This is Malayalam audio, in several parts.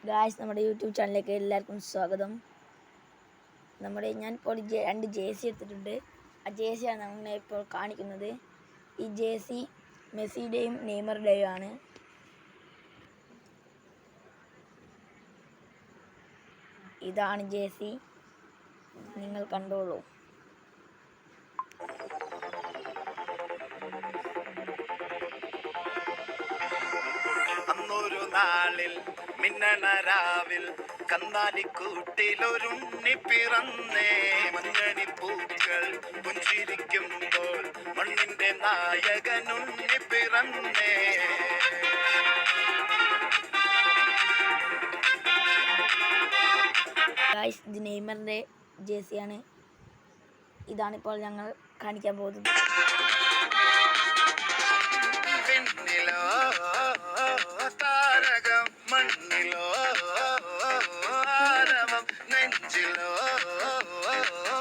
ഗായ്സ്, നമ്മുടെ യൂട്യൂബ് ചാനലിലേക്ക് എല്ലാവർക്കും സ്വാഗതം. ഞാനിപ്പോൾ രണ്ട് ജേഴ്സി എടുത്തിട്ടുണ്ട്. ആ ജേഴ്സിയാണ് നമ്മളെ ഇപ്പോൾ കാണിക്കുന്നത്. ഈ ജേഴ്സി മെസ്സിയുടെയും നെയ്മറുടെയും ആണ്. ഇതാണ് ജേഴ്സി, നിങ്ങൾ കണ്ടോളൂ. അന്നൊരു നാളിൽ മിന്നണരാവിൽ കന്നാലിക്കൂട്ടിലൊരുണ്ണി പിറന്നേ. മഞ്ഞണിപ്പൂക്കൾ പുഞ്ചിരിക്കുമ്പോൾ മണ്ണിന്റെ നായകനുണ്ണി പിറന്നേ. ഗായ്സ്, ഇത് നെയ്മറിന്റെ ജേഴ്സിയാണ്. ഇതാണിപ്പോൾ ഞങ്ങൾ കാണിക്കാൻ പോകുന്നത്. താരകം മണ്ണിലോ ആരവം നെഞ്ചിലോ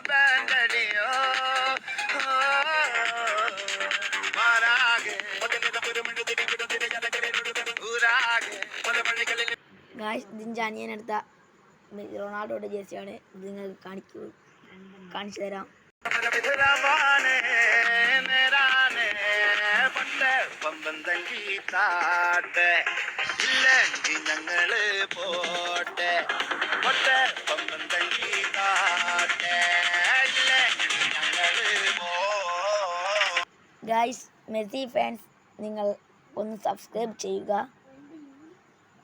ബാൻഡടിയോ ഗായ്സ്, ഇതിൻ്റെ അനിയനെടുത്ത റൊണാൾഡോയുടെ ജേഴ്സിയാണ്. ഇത് നിങ്ങൾ കാണിച്ചു തരാം. ഇല്ലെങ്കിൽ ഞങ്ങള് പോട്ടെ ഗായ്സ്, മെസ്സി ഫാൻസ് നിങ്ങൾ ഒന്ന് സബ്സ്ക്രൈബ് ചെയ്യുക.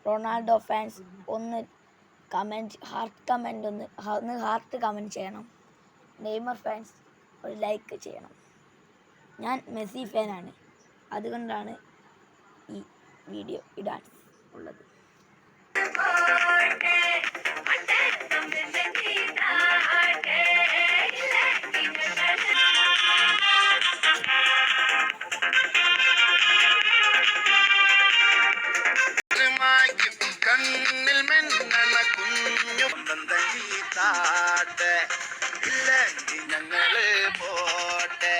റൊണാൾഡോ ഫാൻസ് ഒന്ന് ഹാർട്ട് കമൻറ്റ് ചെയ്യണം. നെയ്മർ ഫാൻസ് ഒരു ലൈക്ക് ചെയ്യണം. ഞാൻ മെസ്സി ഫാനാണ്, അതുകൊണ്ടാണ് ഈ വീഡിയോ ഇടാൻ ഉള്ളത്. കണ്ണിൽ മിന്നണ കുഞ്ഞു താട്ടെ. ഇല്ലെങ്കിൽ ഞങ്ങള് പോട്ടെ